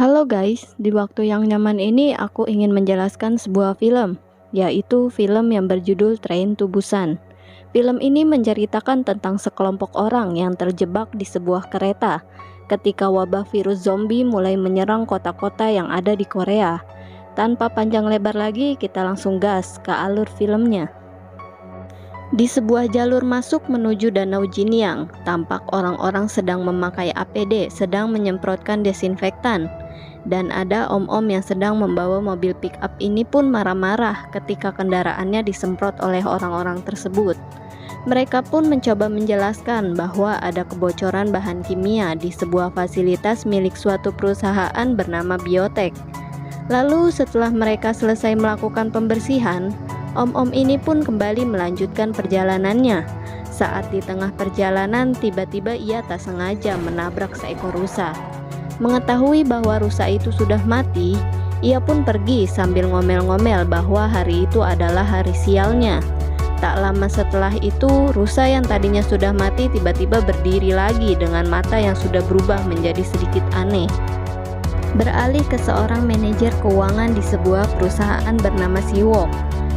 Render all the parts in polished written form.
Halo guys, di waktu yang nyaman ini aku ingin menjelaskan sebuah film, yaitu film yang berjudul Train to Busan. Film ini menceritakan tentang sekelompok orang yang terjebak di sebuah kereta ketika wabah virus zombie mulai menyerang kota-kota yang ada di Korea. Tanpa panjang lebar lagi, kita langsung gas ke alur filmnya. Di sebuah jalur masuk menuju Danau Jinyang, tampak orang-orang sedang memakai APD, sedang menyemprotkan desinfektan. Dan ada om-om yang sedang membawa mobil pick-up ini pun marah-marah ketika kendaraannya disemprot oleh orang-orang tersebut. Mereka pun mencoba menjelaskan bahwa ada kebocoran bahan kimia di sebuah fasilitas milik suatu perusahaan bernama Biotek. Lalu setelah mereka selesai melakukan pembersihan, om-om ini pun kembali melanjutkan perjalanannya. Saat di tengah perjalanan, tiba-tiba ia tak sengaja menabrak seekor rusa. Mengetahui bahwa rusa itu sudah mati, ia pun pergi sambil ngomel-ngomel bahwa hari itu adalah hari sialnya. Tak lama setelah itu, rusa yang tadinya sudah mati tiba-tiba berdiri lagi dengan mata yang sudah berubah menjadi sedikit aneh. Beralih ke seorang manajer keuangan di sebuah perusahaan bernama Siwok.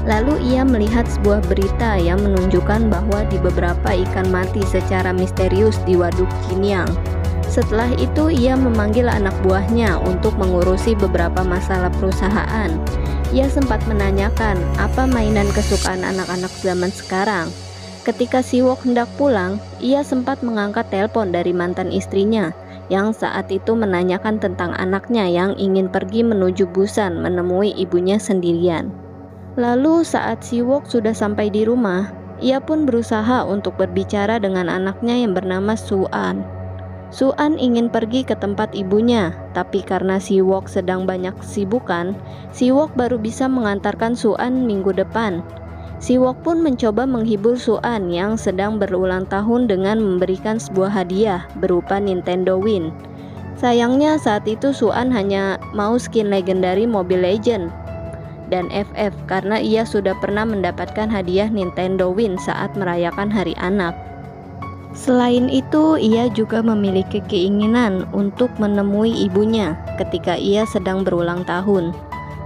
Lalu ia melihat sebuah berita yang menunjukkan bahwa di beberapa ikan mati secara misterius di Waduk Jinyang. Setelah itu ia memanggil anak buahnya untuk mengurusi beberapa masalah perusahaan. Ia sempat menanyakan apa mainan kesukaan anak-anak zaman sekarang. Ketika Siwok hendak pulang, ia sempat mengangkat telepon dari mantan istrinya yang saat itu menanyakan tentang anaknya yang ingin pergi menuju Busan menemui ibunya sendirian. Lalu saat Siwok sudah sampai di rumah, ia pun berusaha untuk berbicara dengan anaknya yang bernama Suan. Suan ingin pergi ke tempat ibunya, tapi karena Siwok sedang banyak kesibukan, Siwok baru bisa mengantarkan Suan minggu depan. Siwok pun mencoba menghibur Suan yang sedang berulang tahun dengan memberikan sebuah hadiah berupa Nintendo Win. Sayangnya saat itu Suan hanya mau skin legendary Mobile Legends dan FF karena ia sudah pernah mendapatkan hadiah Nintendo Win saat merayakan Hari Anak. Selain itu, ia juga memiliki keinginan untuk menemui ibunya ketika ia sedang berulang tahun.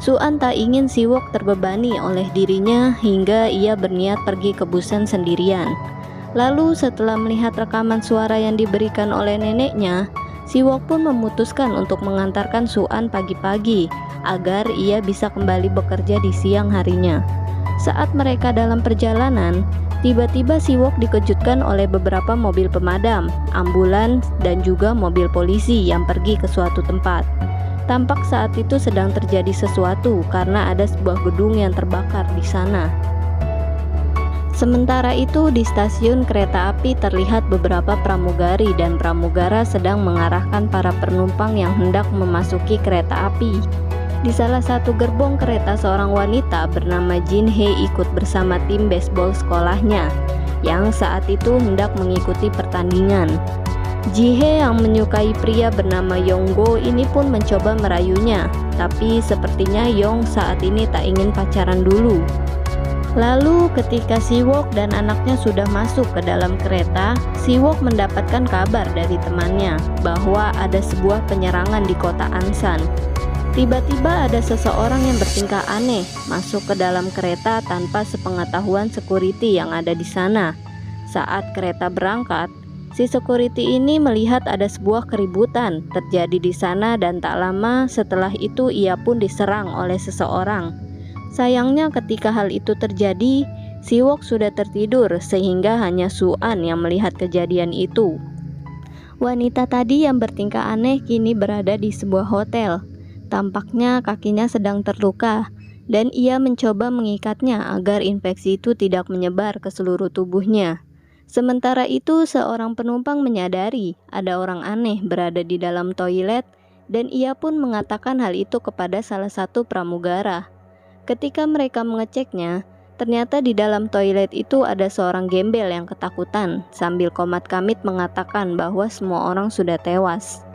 Suan tak ingin Siwok terbebani oleh dirinya hingga ia berniat pergi ke Busan sendirian. Lalu setelah melihat rekaman suara yang diberikan oleh neneknya, Siwok pun memutuskan untuk mengantarkan Suan pagi-pagi agar ia bisa kembali bekerja di siang harinya. Saat mereka dalam perjalanan, tiba-tiba Siwok dikejutkan oleh beberapa mobil pemadam, ambulans, dan juga mobil polisi yang pergi ke suatu tempat. Tampak saat itu sedang terjadi sesuatu karena ada sebuah gedung yang terbakar di sana. Sementara itu di stasiun kereta api terlihat beberapa pramugari dan pramugara sedang mengarahkan para penumpang yang hendak memasuki kereta api. Di salah satu gerbong kereta seorang wanita bernama Jin Hye ikut bersama tim baseball sekolahnya yang saat itu hendak mengikuti pertandingan. Ji Hye yang menyukai pria bernama Yonggo ini pun mencoba merayunya, tapi sepertinya Yong saat ini tak ingin pacaran dulu. Lalu ketika Siwok dan anaknya sudah masuk ke dalam kereta, Siwok mendapatkan kabar dari temannya bahwa ada sebuah penyerangan di kota Ansan. Tiba-tiba ada seseorang yang bertingkah aneh masuk ke dalam kereta tanpa sepengetahuan security yang ada di sana. Saat kereta berangkat, si security ini melihat ada sebuah keributan terjadi di sana dan tak lama setelah itu ia pun diserang oleh seseorang. Sayangnya ketika hal itu terjadi, Siwok sudah tertidur sehingga hanya Suan yang melihat kejadian itu. Wanita tadi yang bertingkah aneh kini berada di sebuah hotel. Tampaknya kakinya sedang terluka dan ia mencoba mengikatnya agar infeksi itu tidak menyebar ke seluruh tubuhnya. Sementara itu seorang penumpang menyadari ada orang aneh berada di dalam toilet dan ia pun mengatakan hal itu kepada salah satu pramugara. Ketika mereka mengeceknya, ternyata di dalam toilet itu ada seorang gembel yang ketakutan sambil komat kamit mengatakan bahwa semua orang sudah tewas.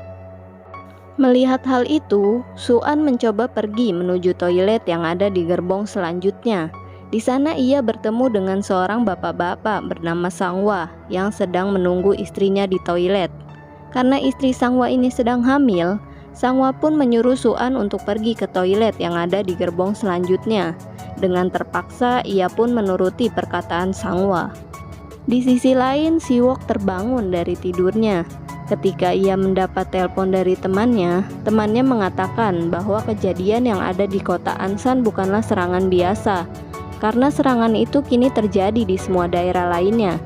Melihat hal itu, Suan mencoba pergi menuju toilet yang ada di gerbong selanjutnya. Di sana ia bertemu dengan seorang bapak-bapak bernama Sangwa yang sedang menunggu istrinya di toilet. Karena istri Sangwa ini sedang hamil, Sangwa pun menyuruh Suan untuk pergi ke toilet yang ada di gerbong selanjutnya. Dengan terpaksa, ia pun menuruti perkataan Sangwa. Di sisi lain, Siwok terbangun dari tidurnya. Ketika ia mendapat telepon dari temannya mengatakan bahwa kejadian yang ada di kota Ansan bukanlah serangan biasa, karena serangan itu kini terjadi di semua daerah lainnya.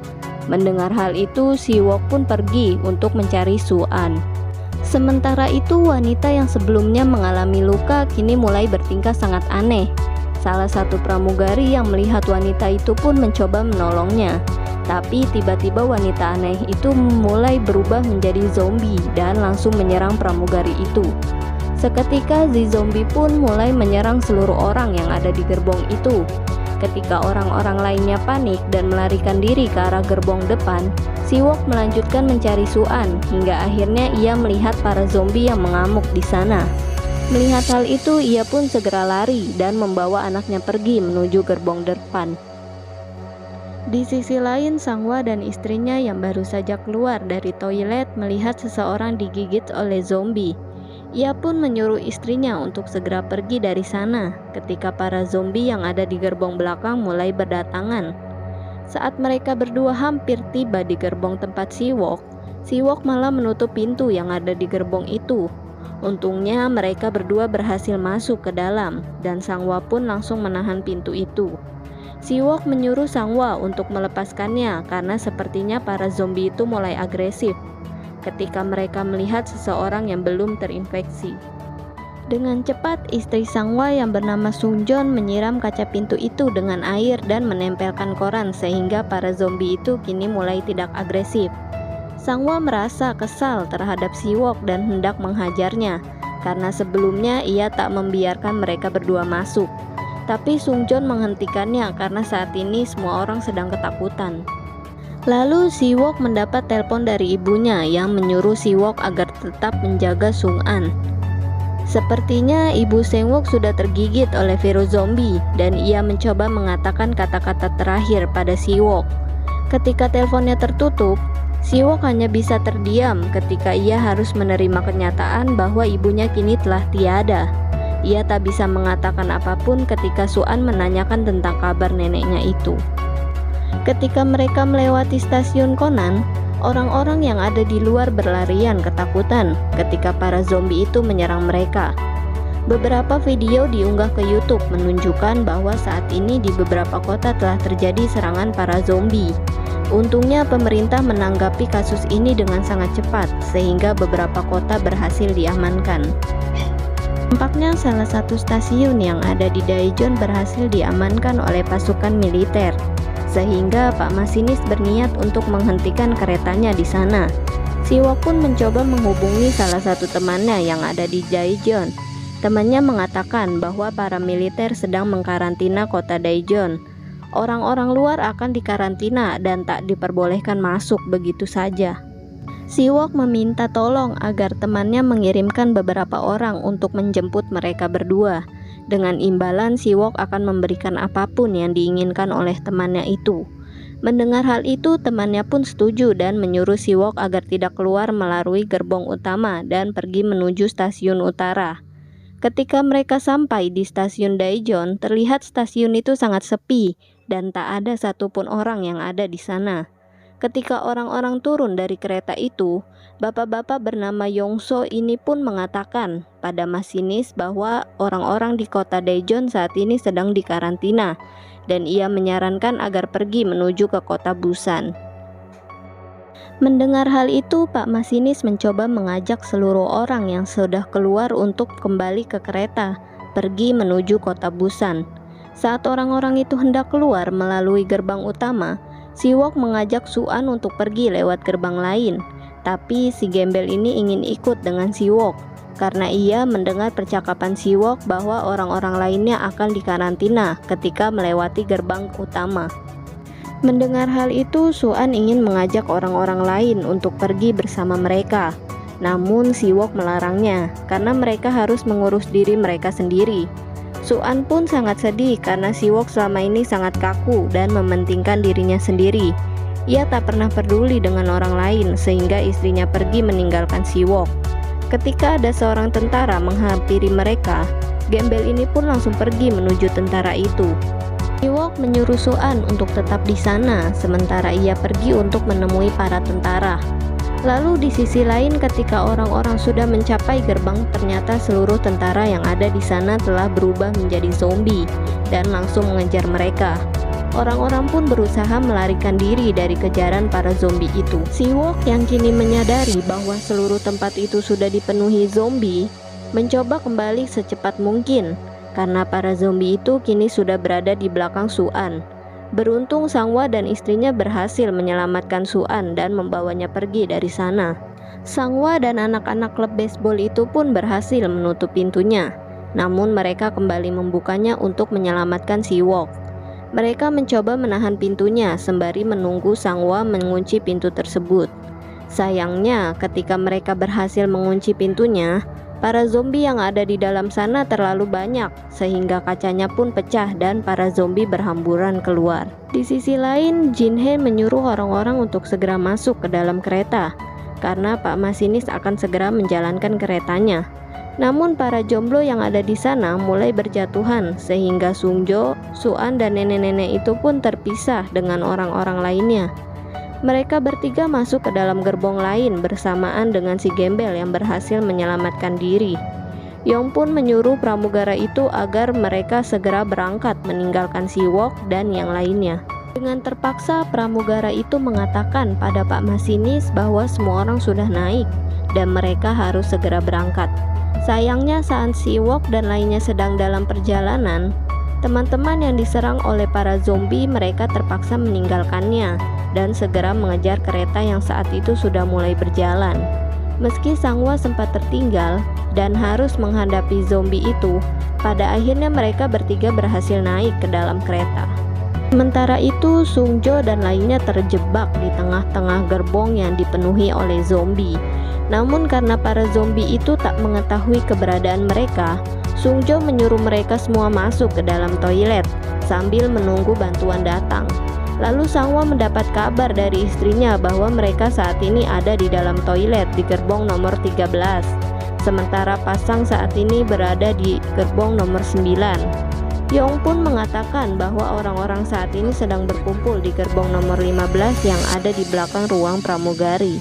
Mendengar hal itu, Siwok pun pergi untuk mencari Suan. Sementara itu, wanita yang sebelumnya mengalami luka kini mulai bertingkah sangat aneh. Salah satu pramugari yang melihat wanita itu pun mencoba menolongnya. Tapi tiba-tiba wanita aneh itu mulai berubah menjadi zombie dan langsung menyerang pramugari itu. Seketika si zombie pun mulai menyerang seluruh orang yang ada di gerbong itu. Ketika orang-orang lainnya panik dan melarikan diri ke arah gerbong depan, Siwok melanjutkan mencari Suan hingga akhirnya ia melihat para zombie yang mengamuk di sana. Melihat hal itu, ia pun segera lari dan membawa anaknya pergi menuju gerbong depan. Di sisi lain, Sangwa dan istrinya yang baru saja keluar dari toilet melihat seseorang digigit oleh zombie. Ia pun menyuruh istrinya untuk segera pergi dari sana ketika para zombie yang ada di gerbong belakang mulai berdatangan. Saat mereka berdua hampir tiba di gerbong tempat Siwok, Siwok malah menutup pintu yang ada di gerbong itu. Untungnya mereka berdua berhasil masuk ke dalam dan Sangwa pun langsung menahan pintu itu. Siwok menyuruh Sangwa untuk melepaskannya karena sepertinya para zombie itu mulai agresif ketika mereka melihat seseorang yang belum terinfeksi. Dengan cepat, istri Sangwa yang bernama Sungjon menyiram kaca pintu itu dengan air dan menempelkan koran sehingga para zombie itu kini mulai tidak agresif. Sangwa merasa kesal terhadap Siwok dan hendak menghajarnya karena sebelumnya ia tak membiarkan mereka berdua masuk. Tapi Sungjon menghentikannya karena saat ini semua orang sedang ketakutan. Lalu Siwok mendapat telepon dari ibunya yang menyuruh Siwok agar tetap menjaga Sung-an. Sepertinya ibu Sengwok sudah tergigit oleh virus zombie dan ia mencoba mengatakan kata-kata terakhir pada Siwok. Ketika teleponnya tertutup, Siwok hanya bisa terdiam ketika ia harus menerima kenyataan bahwa ibunya kini telah tiada. Ia tak bisa mengatakan apapun ketika Suan menanyakan tentang kabar neneknya itu. Ketika mereka melewati stasiun Conan, orang-orang yang ada di luar berlarian ketakutan ketika para zombie itu menyerang mereka. Beberapa video diunggah ke YouTube menunjukkan bahwa saat ini di beberapa kota telah terjadi serangan para zombie. Untungnya pemerintah menanggapi kasus ini dengan sangat cepat sehingga beberapa kota berhasil diamankan. Tampaknya salah satu stasiun yang ada di Daejeon berhasil diamankan oleh pasukan militer, sehingga Pak Masinis berniat untuk menghentikan keretanya di sana. Siwok pun mencoba menghubungi salah satu temannya yang ada di Daejeon. Temannya mengatakan bahwa para militer sedang mengkarantina kota Daejeon. Orang-orang luar akan dikarantina dan tak diperbolehkan masuk begitu saja. Siwok meminta tolong agar temannya mengirimkan beberapa orang untuk menjemput mereka berdua. Dengan imbalan, Siwok akan memberikan apapun yang diinginkan oleh temannya itu. Mendengar hal itu, temannya pun setuju dan menyuruh Siwok agar tidak keluar melalui gerbong utama dan pergi menuju stasiun utara. Ketika mereka sampai di stasiun Daejeon, terlihat stasiun itu sangat sepi dan tak ada satupun orang yang ada di sana. Ketika orang-orang turun dari kereta itu, bapak-bapak bernama Yongso ini pun mengatakan pada masinis bahwa orang-orang di kota Daejeon saat ini sedang dikarantina dan ia menyarankan agar pergi menuju ke kota Busan. Mendengar hal itu, Pak Masinis mencoba mengajak seluruh orang yang sudah keluar untuk kembali ke kereta, pergi menuju kota Busan. Saat orang-orang itu hendak keluar melalui gerbang utama, Siwok mengajak Suan untuk pergi lewat gerbang lain. Tapi si gembel ini ingin ikut dengan Siwok karena ia mendengar percakapan Siwok bahwa orang-orang lainnya akan dikarantina ketika melewati gerbang utama. Mendengar hal itu, Suan ingin mengajak orang-orang lain untuk pergi bersama mereka. Namun Siwok melarangnya karena mereka harus mengurus diri mereka sendiri. Suan pun sangat sedih karena Siwok selama ini sangat kaku dan mementingkan dirinya sendiri. Ia tak pernah peduli dengan orang lain sehingga istrinya pergi meninggalkan Siwok. Ketika ada seorang tentara menghampiri mereka, gembel ini pun langsung pergi menuju tentara itu. Siwok menyuruh Su-an untuk tetap di sana, sementara ia pergi untuk menemui para tentara. Lalu di sisi lain, ketika orang-orang sudah mencapai gerbang, ternyata seluruh tentara yang ada di sana telah berubah menjadi zombie dan langsung mengejar mereka. Orang-orang pun berusaha melarikan diri dari kejaran para zombie itu. Siwok yang kini menyadari bahwa seluruh tempat itu sudah dipenuhi zombie, mencoba kembali secepat mungkin, karena para zombie itu kini sudah berada di belakang Su-an. Beruntung Sangwa dan istrinya berhasil menyelamatkan Su-an dan membawanya pergi dari sana. Sangwa dan anak-anak klub baseball itu pun berhasil menutup pintunya, namun mereka kembali membukanya untuk menyelamatkan Siwok. Mereka mencoba menahan pintunya sembari menunggu Sangwa mengunci pintu tersebut. Sayangnya, ketika mereka berhasil mengunci pintunya, para zombie yang ada di dalam sana terlalu banyak, sehingga kacanya pun pecah dan para zombie berhamburan keluar. Di sisi lain, Jin-hye menyuruh orang-orang untuk segera masuk ke dalam kereta, karena Pak Masinis akan segera menjalankan keretanya. Namun para jomblo yang ada di sana mulai berjatuhan, sehingga Sungjo, Su-an dan nenek-nenek itu pun terpisah dengan orang-orang lainnya. Mereka bertiga masuk ke dalam gerbong lain bersamaan dengan si gembel yang berhasil menyelamatkan diri. Yong pun menyuruh pramugara itu agar mereka segera berangkat meninggalkan Siwok dan yang lainnya. Dengan terpaksa pramugara itu mengatakan pada Pak Masinis bahwa semua orang sudah naik dan mereka harus segera berangkat. Sayangnya saat Siwok dan lainnya sedang dalam perjalanan, teman-teman yang diserang oleh para zombie mereka terpaksa meninggalkannya dan segera mengejar kereta yang saat itu sudah mulai berjalan. Meski Sangwa sempat tertinggal dan harus menghadapi zombie itu, pada akhirnya mereka bertiga berhasil naik ke dalam kereta. Sementara itu, Sungjo dan lainnya terjebak di tengah-tengah gerbong yang dipenuhi oleh zombie. Namun karena para zombie itu tak mengetahui keberadaan mereka, Sungjo menyuruh mereka semua masuk ke dalam toilet sambil menunggu bantuan datang. Lalu Sangwa mendapat kabar dari istrinya bahwa mereka saat ini ada di dalam toilet di gerbong nomor 13. Sementara pasang saat ini berada di gerbong nomor 9. Yong pun mengatakan bahwa orang-orang saat ini sedang berkumpul di gerbong nomor 15 yang ada di belakang ruang pramugari.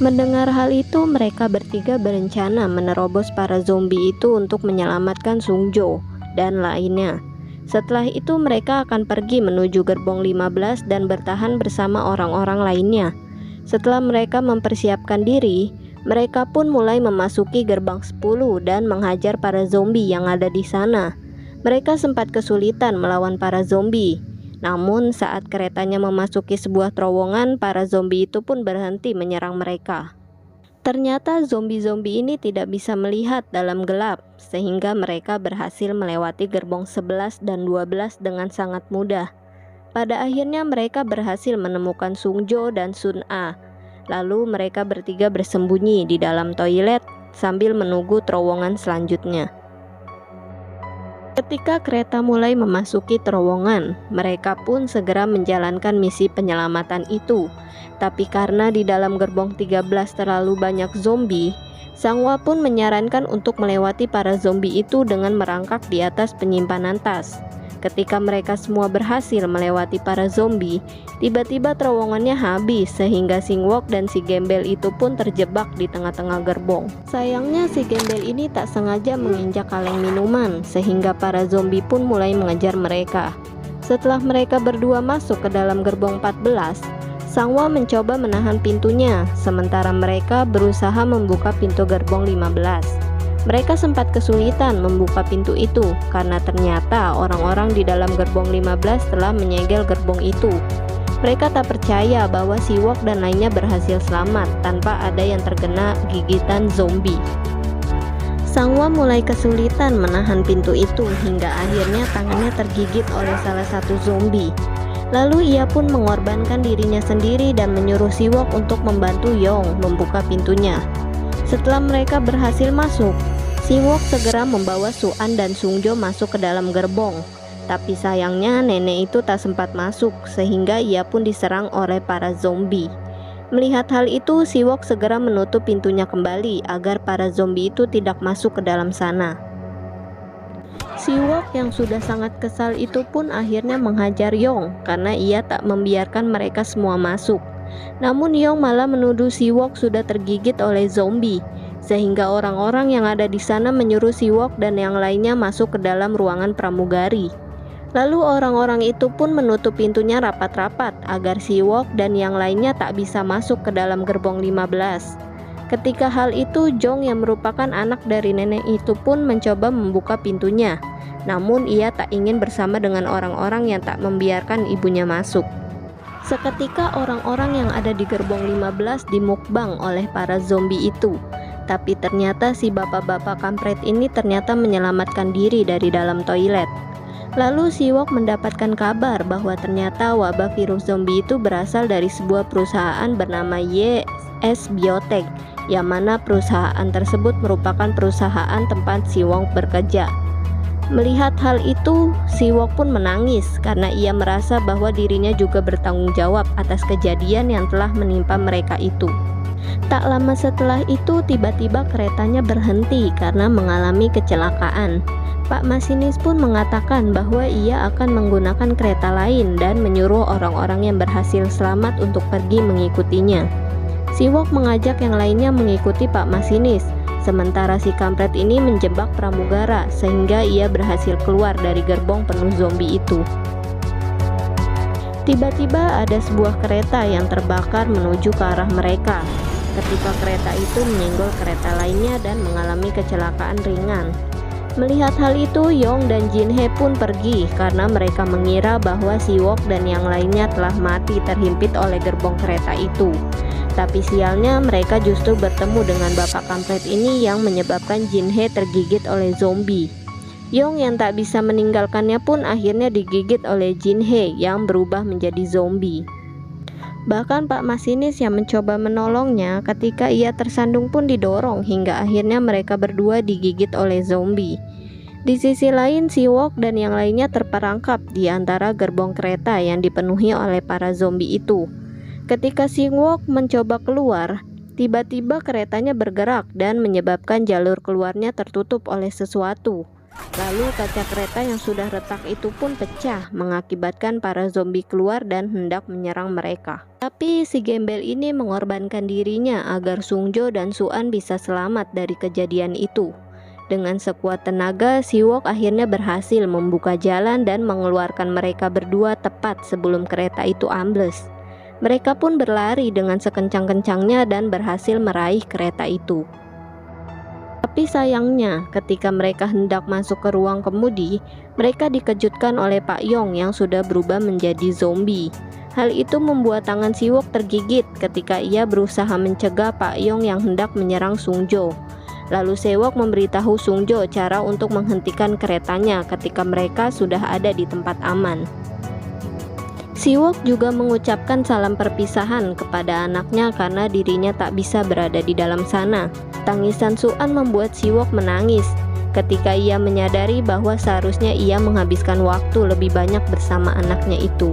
Mendengar hal itu, mereka bertiga berencana menerobos para zombie itu untuk menyelamatkan Sungjo dan lainnya. Setelah itu mereka akan pergi menuju gerbong 15 dan bertahan bersama orang-orang lainnya. Setelah mereka mempersiapkan diri, mereka pun mulai memasuki gerbang 10 dan menghajar para zombie yang ada di sana. Mereka sempat kesulitan melawan para zombie. Namun saat keretanya memasuki sebuah terowongan, para zombie itu pun berhenti menyerang mereka. Ternyata zombie-zombie ini tidak bisa melihat dalam gelap, sehingga mereka berhasil melewati gerbong 11 dan 12 dengan sangat mudah. Pada akhirnya mereka berhasil menemukan Sungjo dan Sun-a. Lalu mereka bertiga bersembunyi di dalam toilet sambil menunggu terowongan selanjutnya. Ketika kereta mulai memasuki terowongan, mereka pun segera menjalankan misi penyelamatan itu. Tapi karena di dalam gerbong 13 terlalu banyak zombie, Sangwa pun menyarankan untuk melewati para zombie itu dengan merangkak di atas penyimpanan tas. Ketika mereka semua berhasil melewati para zombie, tiba-tiba terowongannya habis sehingga Singwok dan si gembel itu pun terjebak di tengah-tengah gerbong. Sayangnya si gembel ini tak sengaja menginjak kaleng minuman sehingga para zombie pun mulai mengejar mereka. Setelah mereka berdua masuk ke dalam gerbong 14, Sangwa mencoba menahan pintunya, sementara mereka berusaha membuka pintu gerbong 15. Mereka sempat kesulitan membuka pintu itu karena ternyata orang-orang di dalam gerbong 15 telah menyegel gerbong itu. Mereka tak percaya bahwa Siwok dan lainnya berhasil selamat tanpa ada yang terkena gigitan zombie. Sangwa mulai kesulitan menahan pintu itu hingga akhirnya tangannya tergigit oleh salah satu zombie. Lalu ia pun mengorbankan dirinya sendiri dan menyuruh Siwok untuk membantu Yong membuka pintunya. Setelah mereka berhasil masuk, Siwok segera membawa Su-an dan Sungjo masuk ke dalam gerbong. Tapi sayangnya nenek itu tak sempat masuk sehingga ia pun diserang oleh para zombie. Melihat hal itu, Siwok segera menutup pintunya kembali agar para zombie itu tidak masuk ke dalam sana. Siwok yang sudah sangat kesal itu pun akhirnya menghajar Yong karena ia tak membiarkan mereka semua masuk. Namun Yong malah menuduh Siwok sudah tergigit oleh zombie, sehingga orang-orang yang ada di sana menyuruh Siwok dan yang lainnya masuk ke dalam ruangan pramugari. Lalu orang-orang itu pun menutup pintunya rapat-rapat agar Siwok dan yang lainnya tak bisa masuk ke dalam gerbong 15. Ketika hal itu, Jong yang merupakan anak dari nenek itu pun mencoba membuka pintunya. Namun ia tak ingin bersama dengan orang-orang yang tak membiarkan ibunya masuk. Seketika orang-orang yang ada di gerbong 15 dimukbang oleh para zombie itu. Tapi ternyata si bapak-bapak kampret ini ternyata menyelamatkan diri dari dalam toilet. Lalu Siwok mendapatkan kabar bahwa ternyata wabah virus zombie itu berasal dari sebuah perusahaan bernama YS Biotech, yang mana perusahaan tersebut merupakan perusahaan tempat Siwok bekerja. Melihat hal itu, Siwok pun menangis karena ia merasa bahwa dirinya juga bertanggung jawab atas kejadian yang telah menimpa mereka itu. Tak lama setelah itu, tiba-tiba keretanya berhenti karena mengalami kecelakaan. Pak masinis pun mengatakan bahwa ia akan menggunakan kereta lain dan menyuruh orang-orang yang berhasil selamat untuk pergi mengikutinya. Siwok mengajak yang lainnya mengikuti Pak masinis, sementara si kampret ini menjebak pramugara sehingga ia berhasil keluar dari gerbong penuh zombie itu. Tiba-tiba ada sebuah kereta yang terbakar menuju ke arah mereka. Ketika kereta itu menyenggol kereta lainnya dan mengalami kecelakaan ringan. Melihat hal itu, Yong dan Jinhe pun pergi karena mereka mengira bahwa Siwok dan yang lainnya telah mati terhimpit oleh gerbong kereta itu. Tapi sialnya mereka justru bertemu dengan bapak kampret ini yang menyebabkan Jinhe tergigit oleh zombie. Yong yang tak bisa meninggalkannya pun akhirnya digigit oleh Jinhe yang berubah menjadi zombie. Bahkan Pak masinis yang mencoba menolongnya ketika ia tersandung pun didorong hingga akhirnya mereka berdua digigit oleh zombie. Di sisi lain, Siwok dan yang lainnya terperangkap di antara gerbong kereta yang dipenuhi oleh para zombie itu. Ketika Siwok mencoba keluar, tiba-tiba keretanya bergerak dan menyebabkan jalur keluarnya tertutup oleh sesuatu. Lalu kaca kereta yang sudah retak itu pun pecah, mengakibatkan para zombie keluar dan hendak menyerang mereka. Tapi si gembel ini mengorbankan dirinya agar Sungjo dan Suan bisa selamat dari kejadian itu. Dengan sekuat tenaga, Siwok akhirnya berhasil membuka jalan dan mengeluarkan mereka berdua tepat sebelum kereta itu ambles. Mereka pun berlari dengan sekencang-kencangnya dan berhasil meraih kereta itu. Tapi sayangnya, ketika mereka hendak masuk ke ruang kemudi, mereka dikejutkan oleh Pak Yong yang sudah berubah menjadi zombie. Hal itu membuat tangan Siwok tergigit ketika ia berusaha mencegah Pak Yong yang hendak menyerang Sungjo. Lalu Siwok memberitahu Sungjo cara untuk menghentikan keretanya ketika mereka sudah ada di tempat aman. Siwok juga mengucapkan salam perpisahan kepada anaknya karena dirinya tak bisa berada di dalam sana. Tangisan Suan membuat Siwok menangis ketika ia menyadari bahwa seharusnya ia menghabiskan waktu lebih banyak bersama anaknya itu.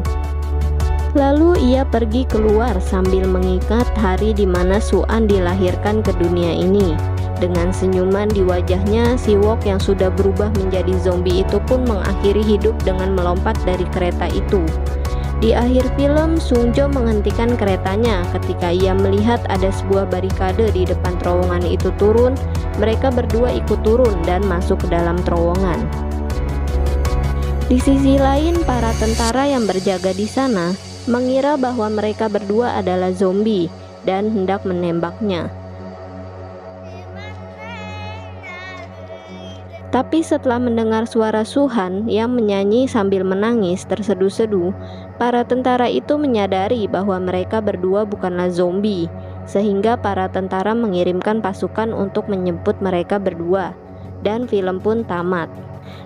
Lalu ia pergi keluar sambil mengingat hari di mana Suan dilahirkan ke dunia ini. Dengan senyuman di wajahnya, Siwok yang sudah berubah menjadi zombie itu pun mengakhiri hidup dengan melompat dari kereta itu. Di akhir film, Sungjo menghentikan keretanya ketika ia melihat ada sebuah barikade di depan terowongan itu turun. Mereka berdua ikut turun dan masuk ke dalam terowongan. Di sisi lain, para tentara yang berjaga di sana mengira bahwa mereka berdua adalah zombie dan hendak menembaknya. Tapi setelah mendengar suara Suhan yang menyanyi sambil menangis terseduh-seduh, para tentara itu menyadari bahwa mereka berdua bukanlah zombie, sehingga para tentara mengirimkan pasukan untuk menjemput mereka berdua, dan film pun tamat.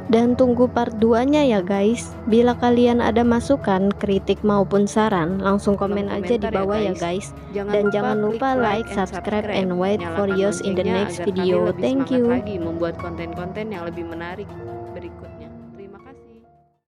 Dan tunggu part 2-nya ya guys. Bila kalian ada masukan, kritik maupun saran, langsung komen aja di bawah ya guys. Dan jangan lupa like, subscribe, and wait for yours in the next video. Thank you. Membuat konten-konten yang lebih menarik berikutnya.